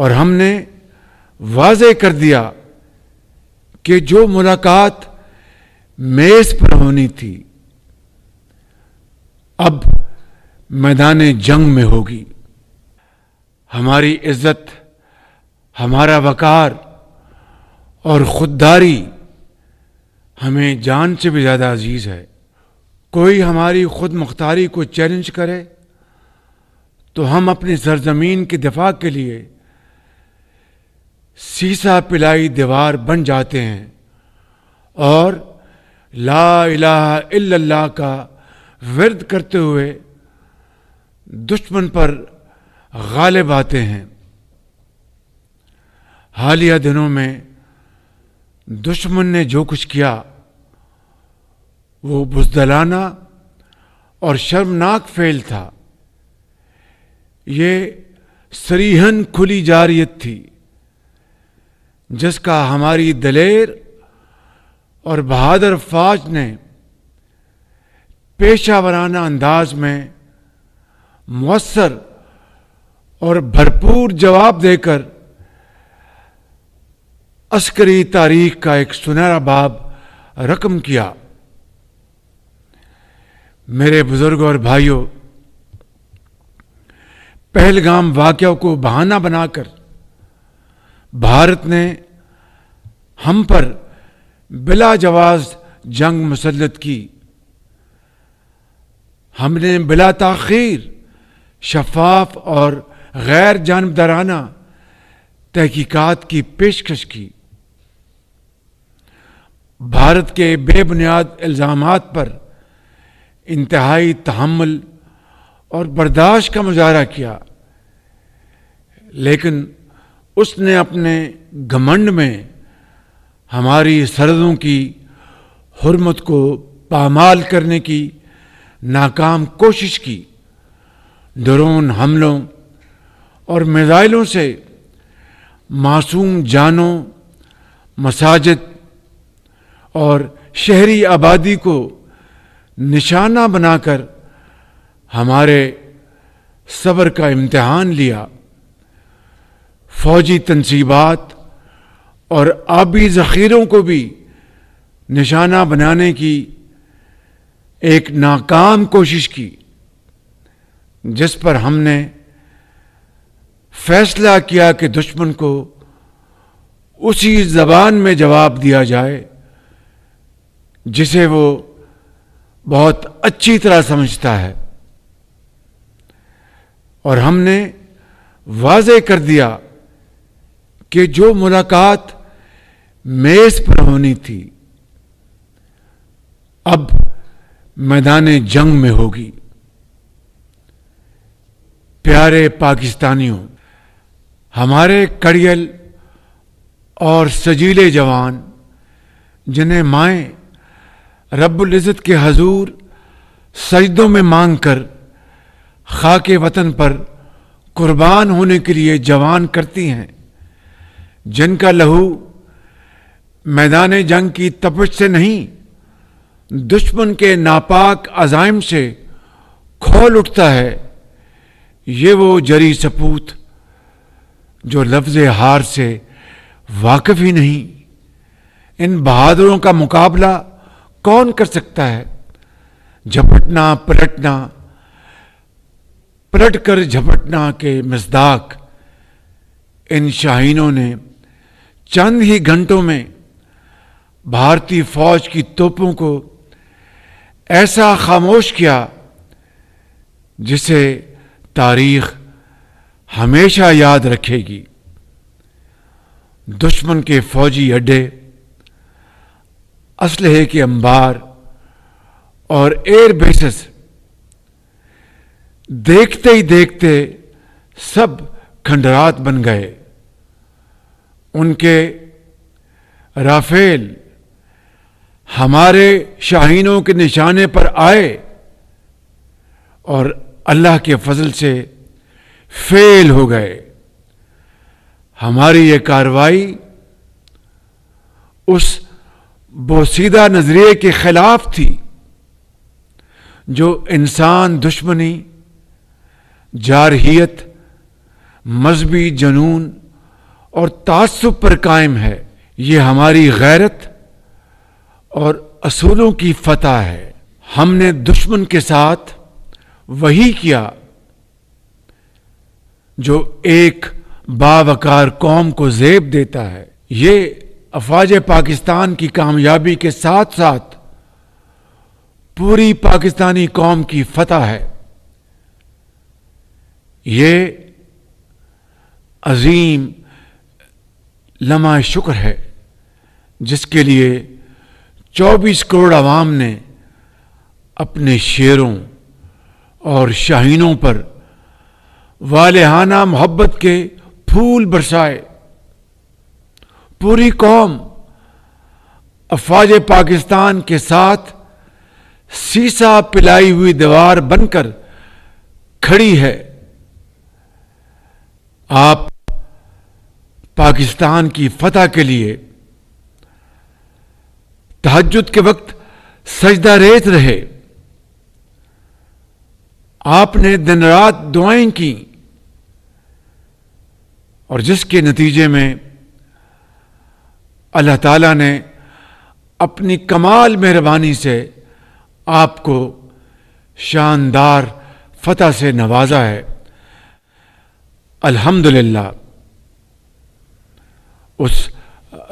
اور ہم نے واضح کر دیا کہ جو ملاقات میز پر ہونی تھی اب میدان جنگ میں ہوگی۔ ہماری عزت، ہمارا وقار اور خودداری ہمیں جان سے بھی زیادہ عزیز ہے۔ کوئی ہماری خود مختاری کو چیلنج کرے تو ہم اپنی سرزمین کی دفاع کے لیے سیسا پلائی دیوار بن جاتے ہیں اور لا الہ الا اللہ کا ورد کرتے ہوئے دشمن پر غالب آتے ہیں۔ حالیہ دنوں میں دشمن نے جو کچھ کیا وہ بزدلانہ اور شرمناک فعل تھا۔ یہ صریحاً کھلی جارحیت تھی جس کا ہماری دلیر اور بہادر فوج نے پیشہ ورانہ انداز میں مؤثر اور بھرپور جواب دے کر عسکری تاریخ کا ایک سنہرا باب رقم کیا۔ میرے بزرگوں اور بھائیوں، پہلگام واقعہ کو بہانہ بنا کر بھارت نے ہم پر بلا جواز جنگ مسلط کی۔ ہم نے بلا تاخیر شفاف اور غیر جانبدارانہ تحقیقات کی پیشکش کی۔ بھارت کے بے بنیاد الزامات پر انتہائی تحمل اور برداشت کا مظاہرہ کیا، لیکن اس نے اپنے گھمنڈ میں ہماری سرحدوں کی حرمت کو پامال کرنے کی ناکام کوشش کی۔ ڈرون حملوں اور میزائلوں سے معصوم جانوں، مساجد اور شہری آبادی کو نشانہ بنا کر ہمارے صبر کا امتحان لیا۔ فوجی تنصیبات اور آبی ذخیروں کو بھی نشانہ بنانے کی ایک ناکام کوشش کی، جس پر ہم نے فیصلہ کیا کہ دشمن کو اسی زبان میں جواب دیا جائے جسے وہ بہت اچھی طرح سمجھتا ہے، اور ہم نے واضح کر دیا کہ جو ملاقات میز پر ہونی تھی اب میدان جنگ میں ہوگی۔ پیارے پاکستانیوں، ہمارے کڑیل اور سجیلے جوان جنہیں مائیں رب العزت کے حضور سجدوں میں مانگ کر خاک وطن پر قربان ہونے کے لیے جوان کرتی ہیں، جن کا لہو میدان جنگ کی تپش سے نہیں دشمن کے ناپاک عزائم سے کھول اٹھتا ہے، یہ وہ جری سپوت جو لفظ ہار سے واقف ہی نہیں۔ ان بہادروں کا مقابلہ کون کر سکتا ہے؟ جھپٹنا پلٹنا، پلٹ کر جھپٹنا کے مصداق ان شاہینوں نے چند ہی گھنٹوں میں بھارتی فوج کی توپوں کو ایسا خاموش کیا جسے تاریخ ہمیشہ یاد رکھے گی۔ دشمن کے فوجی اڈے، اسلحے کے انبار اور ایئر بیسز دیکھتے ہی دیکھتے سب کھنڈرات بن گئے۔ ان کے رافیل ہمارے شاہینوں کے نشانے پر آئے اور اللہ کے فضل سے فیل ہو گئے۔ ہماری یہ کارروائی اس بوسیدہ نظریے کے خلاف تھی جو انسان دشمنی، جارحیت، مذہبی جنون اور تعصب پر قائم ہے. یہ ہماری غیرت اور اصولوں کی فتح ہے. ہم نے دشمن کے ساتھ وہی کیا جو ایک باوقار قوم کو زیب دیتا ہے. یہ افواج پاکستان کی کامیابی کے ساتھ ساتھ پوری پاکستانی قوم کی فتح ہے. یہ عظیم لمحہ شکر ہے جس کے لیے 24 کروڑ عوام نے اپنے شیروں اور شاہینوں پر والہانہ محبت کے پھول برسائے. پوری قوم افواج پاکستان کے ساتھ سیسا پلائی ہوئی دیوار بن کر کھڑی ہے. آپ پاکستان کی فتح کے لیے تہجد کے وقت سجدہ ریز رہے. آپ نے دن رات دعائیں کی اور جس کے نتیجے میں اللہ تعالیٰ نے اپنی کمال مہربانی سے آپ کو شاندار فتح سے نوازا ہے. الحمدللہ. اس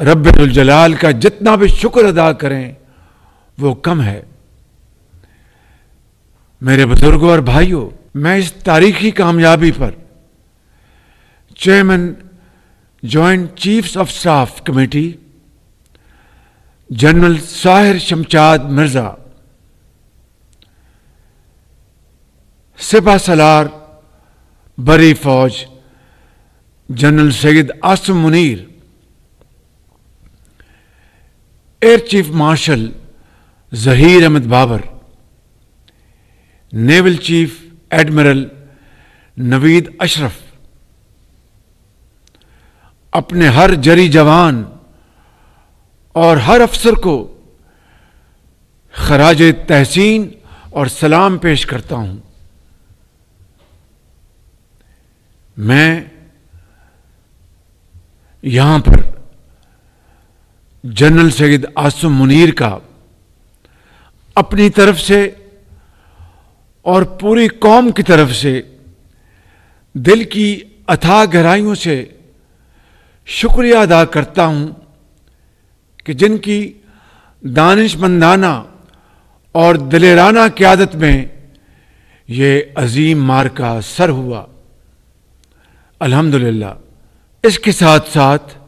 رب الجلال کا جتنا بھی شکر ادا کریں وہ کم ہے. میرے بزرگوں اور بھائیوں، میں اس تاریخی کامیابی پر chairman joint chiefs of staff committee general Sahir Shamshad Mirza, سپہ سالار بری فوج general Syed Asim Munir, air chief marshal Zaheer Ahmed Babar, naval chief admiral Naveed Ashraf, اپنے ہر جری جوان اور ہر افسر کو خراج تحسین اور سلام پیش کرتا ہوں. میں یہاں پر جنرل سید عاصم منیر کا اپنی طرف سے اور پوری قوم کی طرف سے دل کی اتھاہ گہرائیوں سے شکریہ ادا کرتا ہوں کہ جن کی دانش مندانہ اور دلیرانہ قیادت میں یہ عظیم معرکہ سر ہوا. الحمدللہ. اس کے ساتھ ساتھ